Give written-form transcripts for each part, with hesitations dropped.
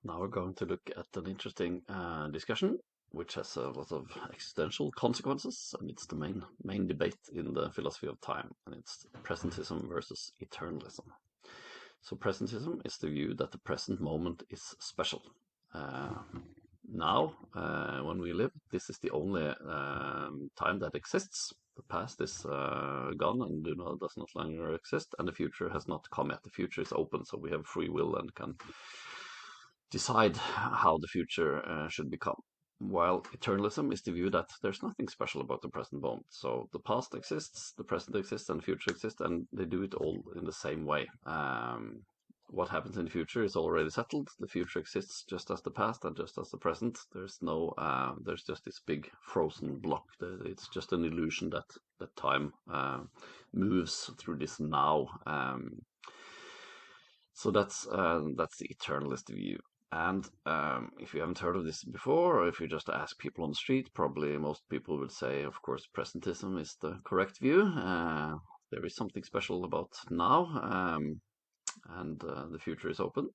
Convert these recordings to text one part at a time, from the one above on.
Now we're going to look at an interesting discussion which has a lot of existential consequences, and it's the main debate in the philosophy of time, and it's presentism versus eternalism. So presentism is the view that the present moment is special. Now, when we live, this is the only time that exists. The past is gone and does not longer exist, and the future has not come yet. The future is open, so we have free will and can decide how the future should become. While eternalism is the view that there's nothing special about the present moment. So the past exists, the present exists, and the future exists, and they do it all in the same way. What happens in the future is already settled. The future exists just as the past and just as the present. There's just this big frozen block. It's just an illusion that time moves through this now. So that's the eternalist view. And if you haven't heard of this before, or if you just ask people on the street, probably most people would say, of course, presentism is the correct view. There is something special about now, and the future is open.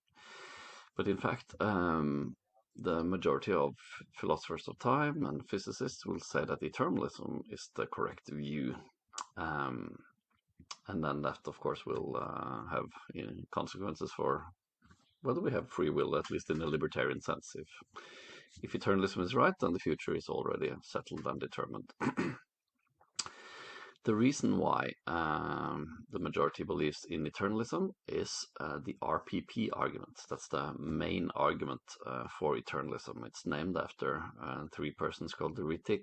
But in fact, the majority of philosophers of time and physicists will say that eternalism is the correct view. And then that, of course, will have consequences for whether we have free will, at least in a libertarian sense. If eternalism is right, then the future is already settled and determined. The reason why the majority believes in eternalism is the RPP argument. That's the main argument for eternalism. It's named after three persons called Rittig,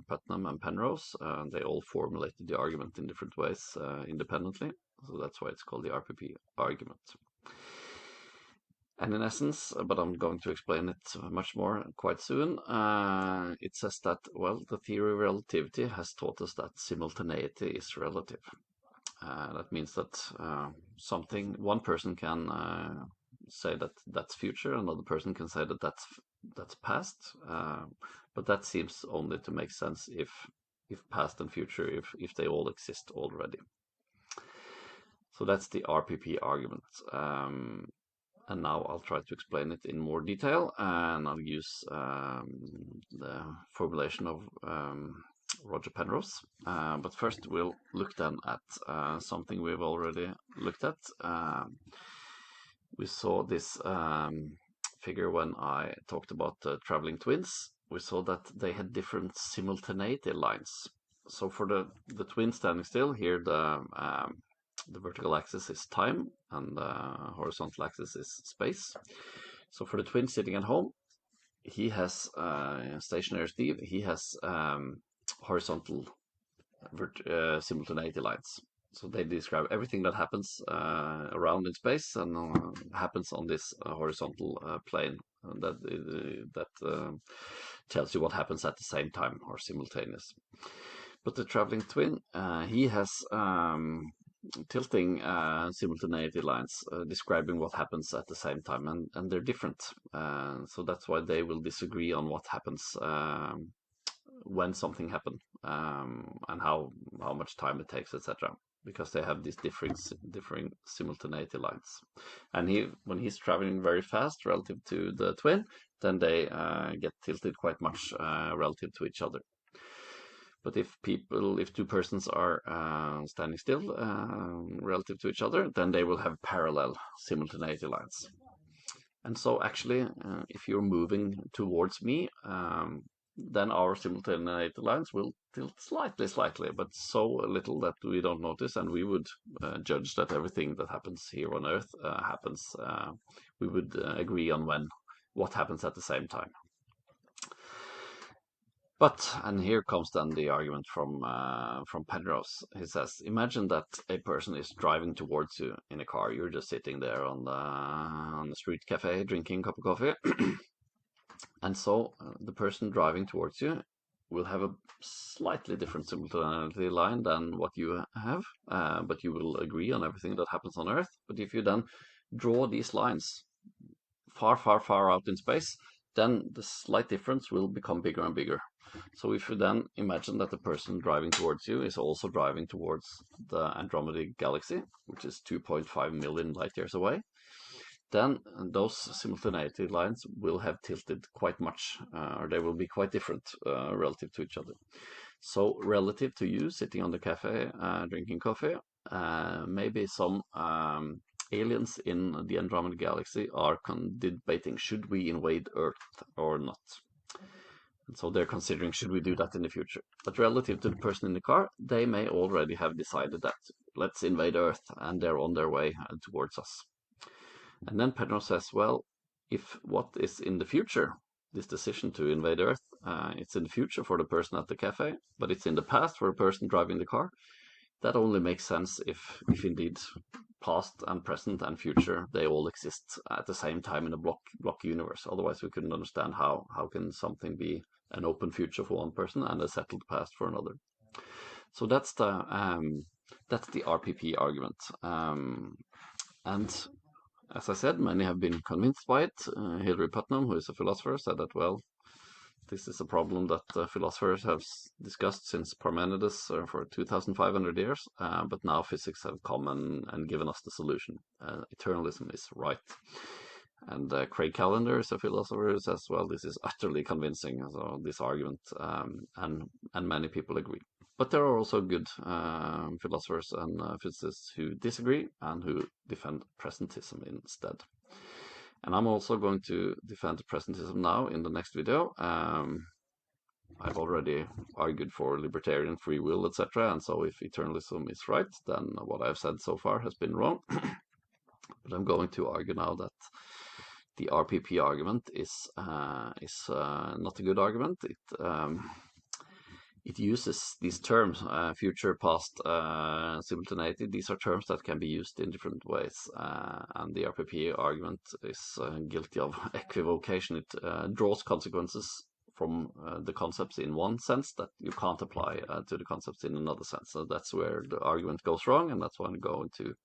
Putnam, and Penrose. They all formulated the argument in different ways independently. So that's why it's called the RPP argument. And in essence, but I'm going to explain it much more quite soon, it says that, well, the theory of relativity has taught us that simultaneity is relative. That means that one person can say that that's future, another person can say that that's past, but that seems only to make sense if past and future, if they all exist already. So that's the RPP argument. And now I'll try to explain it in more detail, and I'll use the formulation of Roger Penrose. But first we'll look then at something we've already looked at. We saw this figure when I talked about the traveling twins. We saw that they had different simultaneity lines. So for the twin standing still, here the vertical axis is time and the horizontal axis is space. So for the twin sitting at home, he has stationary Steve. He has horizontal simultaneity lines. So they describe everything that happens around in space and happens on this horizontal plane. That tells you what happens at the same time or simultaneous. But the traveling twin, he has tilting simultaneity lines describing what happens at the same time, and they're different. So that's why they will disagree on what happens when something happens and how much time it takes, etc. Because they have these differing simultaneity lines. And when he's traveling very fast relative to the twin, then they get tilted quite much relative to each other. But if two persons are standing still relative to each other, then they will have parallel simultaneity lines. And so actually, if you're moving towards me, then our simultaneity lines will tilt slightly, but so little that we don't notice, and we would judge that everything that happens here on Earth happens. We would agree on what happens at the same time. But, and here comes then the argument from Penrose. He says, imagine that a person is driving towards you in a car. You're just sitting there on the street cafe drinking a cup of coffee. And so the person driving towards you will have a slightly different simultaneity line than what you have, but you will agree on everything that happens on Earth. But if you then draw these lines far out in space, then the slight difference will become bigger and bigger. So if you then imagine that the person driving towards you is also driving towards the Andromeda galaxy, which is 2.5 million light years away, then those simultaneity lines will have tilted quite much, or they will be quite different relative to each other. So relative to you sitting on the cafe drinking coffee, maybe some aliens in the Andromeda Galaxy are debating, should we invade Earth or not? And so they're considering, should we do that in the future? But relative to the person in the car, they may already have decided that let's invade Earth, and they're on their way towards us. And then Penrose says, well, if what is in the future, this decision to invade Earth, it's in the future for the person at the cafe, but it's in the past for the person driving the car, that only makes sense if indeed past and present and future, they all exist at the same time in a block universe. Otherwise, we couldn't understand how can something be an open future for one person and a settled past for another. So that's the RPP argument. And as I said, many have been convinced by it. Hilary Putnam, who is a philosopher, said that, well, this is a problem that philosophers have discussed since Parmenides for 2,500 years, but now physics have come and given us the solution. Eternalism is right. And Craig Callender is a philosopher who says, well, this is utterly convincing, so this argument, and many people agree. But there are also good philosophers and physicists who disagree and who defend presentism instead. And I'm also going to defend presentism now in the next video. I've already argued for libertarian free will, etc. And so if eternalism is right, then what I've said so far has been wrong. But I'm going to argue now that the RPP argument is not a good argument. It uses these terms, future, past, simultaneity. These are terms that can be used in different ways. And the RPP argument is guilty of equivocation. It draws consequences from the concepts in one sense that you can't apply to the concepts in another sense. So that's where the argument goes wrong, and that's what I'm going to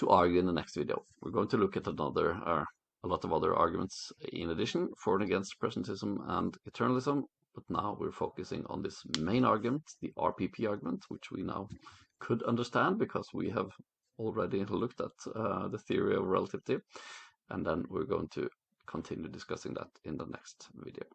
argue in the next video. We're going to look at a lot of other arguments in addition, for and against presentism and eternalism. But now we're focusing on this main argument, the RPP argument, which we now could understand because we have already looked at the theory of relativity. And then we're going to continue discussing that in the next video.